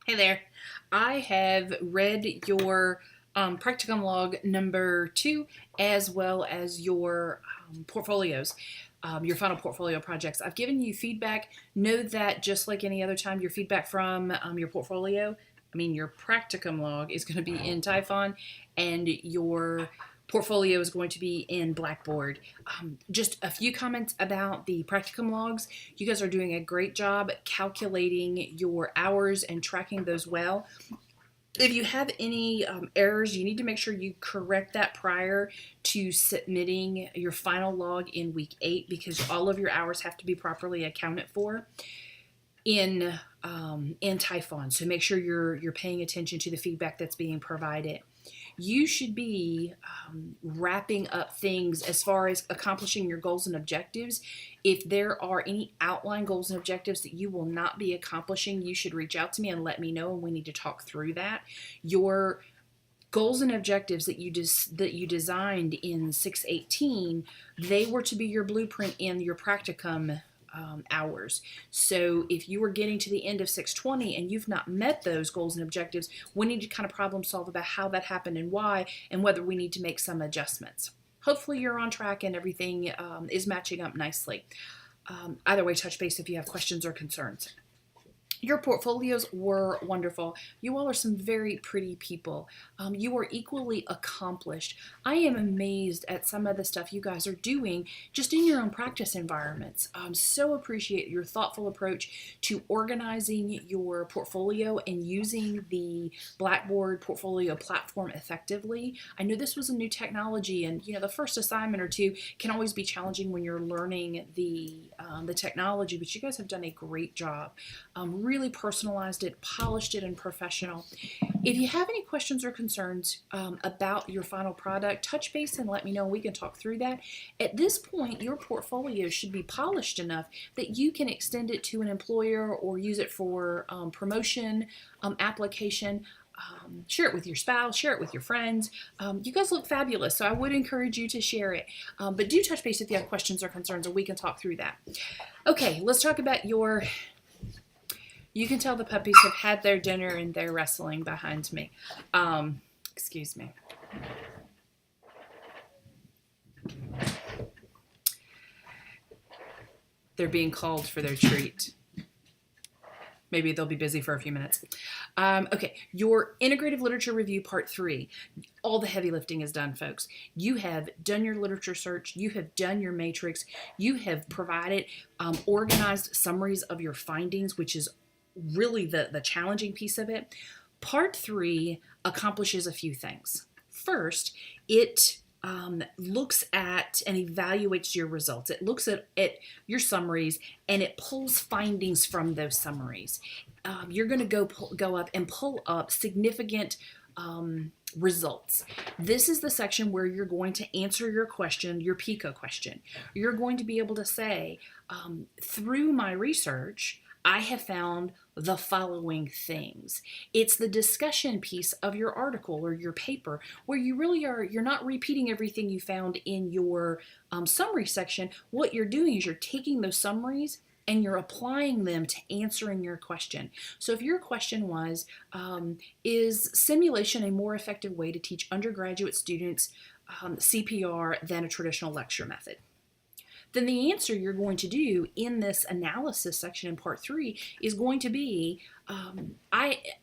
Hey there. I have read your practicum log number 2 as well as your portfolios, your final portfolio projects. I've given you feedback. Know that just like any other time, your feedback from your portfolio, your practicum log is going to be in Typhon, and your portfolio is going to be in Blackboard. Just a few comments about the practicum logs. You guys are doing a great job calculating your hours and tracking those well. If you have any errors, you need to make sure you correct that prior to submitting your final log in week 8, because all of your hours have to be properly accounted for in Typhon. So make sure you're paying attention to the feedback that's being provided. You should be wrapping up things as far as accomplishing your goals and objectives. If there are any outline goals and objectives that you will not be accomplishing, you should reach out to me and let me know, and we need to talk through that. Your goals and objectives that you designed in 618, they were to be your blueprint in your practicum hours. So if you are getting to the end of 620 and you've not met those goals and objectives, we need to kind of problem solve about how that happened and why, and whether we need to make some adjustments. Hopefully you're on track and everything is matching up nicely. Either way, touch base if you have questions or concerns. Your portfolios were wonderful. You all are some very pretty people. You are equally accomplished. I am amazed at some of the stuff you guys are doing just in your own practice environments. So appreciate your thoughtful approach to organizing your portfolio and using the Blackboard portfolio platform effectively. I know this was a new technology, and the first assignment or two can always be challenging when you're learning the technology, but you guys have done a great job. Really personalized it, polished it, and professional. If you have any questions or concerns about your final product, touch base and let me know. We can talk through that. At this point, your portfolio should be polished enough that you can extend it to an employer or use it for promotion, application. Share it with your spouse, share it with your friends. You guys look fabulous, so I would encourage you to share it. But do touch base if you have questions or concerns, and we can talk through that. Okay, let's talk about your... You can tell the puppies have had their dinner and they're wrestling behind me. Excuse me. They're being called for their treat. Maybe they'll be busy for a few minutes. Okay, your Integrative Literature Review Part 3. All the heavy lifting is done, folks. You have done your literature search. You have done your matrix. You have provided organized summaries of your findings, which is really the challenging piece of it. Part 3 accomplishes a few things. First, it looks at and evaluates your results. It looks at your summaries and it pulls findings from those summaries. You're going to go up and pull up significant results. This is the section where you're going to answer your question, your PICO question. You're going to be able to say, through my research, I have found the following things. It's the discussion piece of your article or your paper where you're not repeating everything you found in your summary section. What you're doing is you're taking those summaries and you're applying them to answering your question. So if your question was, is simulation a more effective way to teach undergraduate students CPR than a traditional lecture method? Then the answer you're going to do in this analysis section in Part 3 is going to be,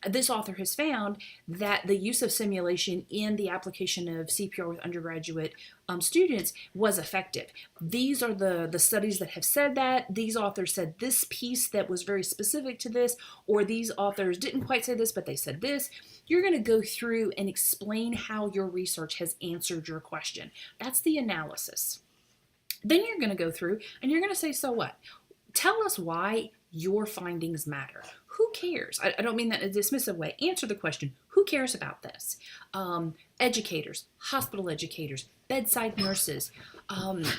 this author has found that the use of simulation in the application of CPR with undergraduate students was effective. These are the studies that have said that. These authors said this piece that was very specific to this, or these authors didn't quite say this, but they said this. You're going to go through and explain how your research has answered your question. That's the analysis. Then you're going to go through and you're going to say, so what? Tell us why your findings matter. Who cares? I don't mean that in a dismissive way. Answer the question, who cares about this? Educators, hospital educators, bedside nurses,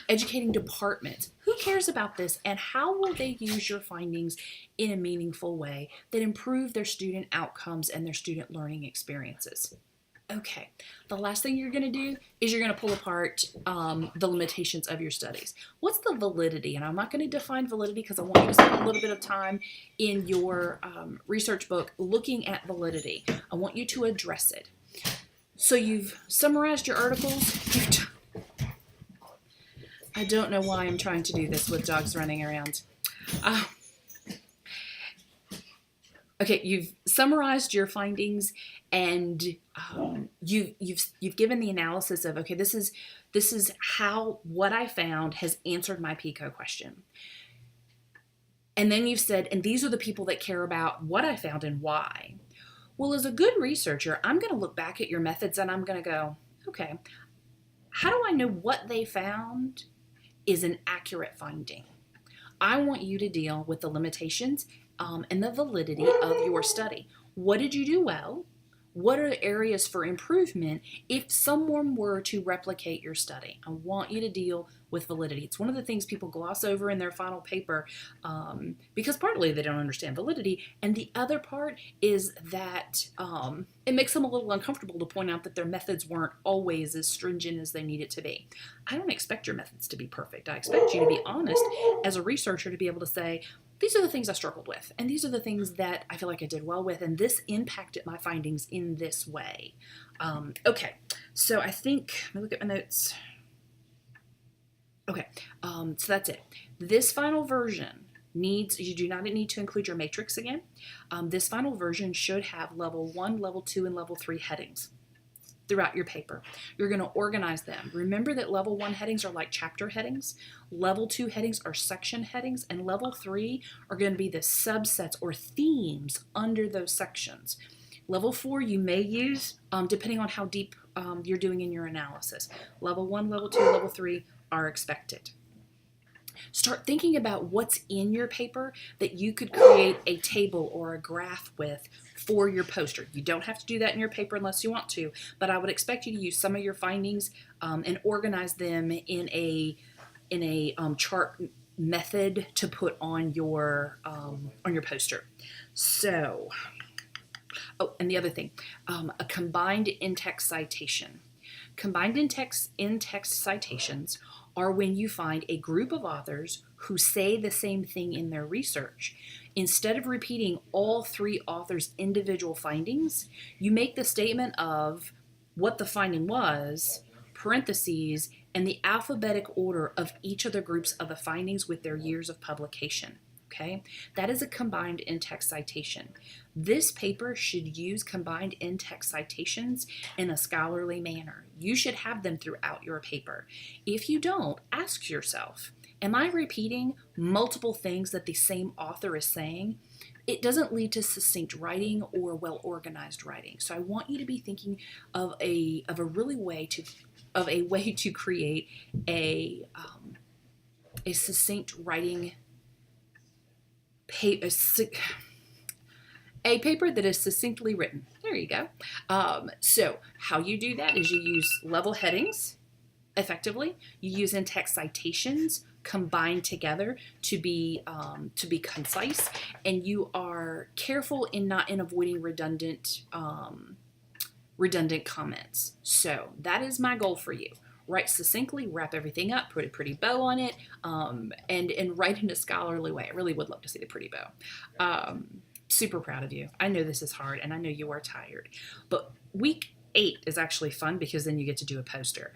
educating departments. Who cares about this, and how will they use your findings in a meaningful way that improve their student outcomes and their student learning experiences? Okay, the last thing you're going to do is you're going to pull apart the limitations of your studies. What's the validity? And I'm not going to define validity because I want you to spend a little bit of time in your research book looking at validity. I want you to address it. So you've summarized your articles. I don't know why I'm trying to do this with dogs running around. Okay, you've summarized your findings, and you've given the analysis of, okay, this is how what I found has answered my PICO question. And then you've said, and these are the people that care about what I found and why. Well, as a good researcher, I'm going to look back at your methods and I'm going to go, okay, how do I know what they found is an accurate finding? I want you to deal with the limitations and the validity of your study. What did you do well? What are the areas for improvement if someone were to replicate your study? I want you to deal with validity. It's one of the things people gloss over in their final paper because partly they don't understand validity, and the other part is that it makes them a little uncomfortable to point out that their methods weren't always as stringent as they needed to be. I don't expect your methods to be perfect. I expect you to be honest as a researcher, to be able to say, these are the things I struggled with, and these are the things that I feel like I did well with, and this impacted my findings in this way. Okay, so I think, let me look at my notes. Okay, so that's it. This final version you do not need to include your matrix again. This final version should have level 1, level 2, and level 3 headings throughout your paper. You're going to organize them. Remember that level 1 headings are like chapter headings, level 2 headings are section headings, and level 3 are going to be the subsets or themes under those sections. Level 4 you may use depending on how deep you're doing in your analysis. Level 1, level 2, level 3 are expected. Start thinking about what's in your paper that you could create a table or a graph with for your poster. You don't have to do that in your paper unless you want to, but I would expect you to use some of your findings and organize them in a chart method to put on your poster. So, oh, and the other thing, a combined in-text citation. Combined in-text citations are when you find a group of authors who say the same thing in their research. Instead of repeating all 3 authors' individual findings, you make the statement of what the finding was, parentheses, and the alphabetic order of each of the groups of the findings with their years of publication. Okay, that is a combined in-text citation. This paper should use combined in-text citations in a scholarly manner. You should have them throughout your paper. If you don't, ask yourself, am I repeating multiple things that the same author is saying? It doesn't lead to succinct writing or well-organized writing. So I want you to be thinking of a way to create a succinct writing a paper that is succinctly written. There you go. So how you do that is you use level headings effectively. You use in-text citations combined together to be concise, and you are careful in avoiding redundant comments. So that is my goal for you. Write succinctly, wrap everything up, put a pretty bow on it, and write in a scholarly way. I really would love to see the pretty bow. Super proud of you. I know this is hard, and I know you are tired. But week 8 is actually fun because then you get to do a poster.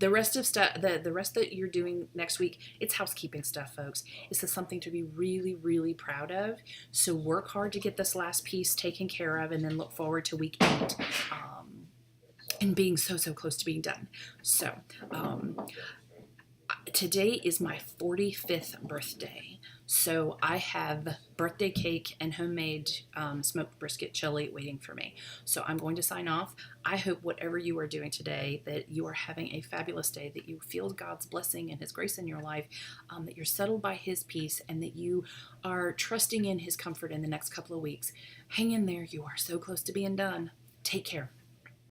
The rest that you're doing next week, it's housekeeping stuff, folks. This is something to be really, really proud of. So work hard to get this last piece taken care of, and then look forward to week 8. And being so close to being done. So today is my 45th birthday. So I have birthday cake and homemade smoked brisket chili waiting for me. So I'm going to sign off. I hope whatever you are doing today, that you are having a fabulous day, that you feel God's blessing and His grace in your life, that you're settled by His peace, and that you are trusting in His comfort in the next couple of weeks. Hang in there. You are so close to being done. Take care.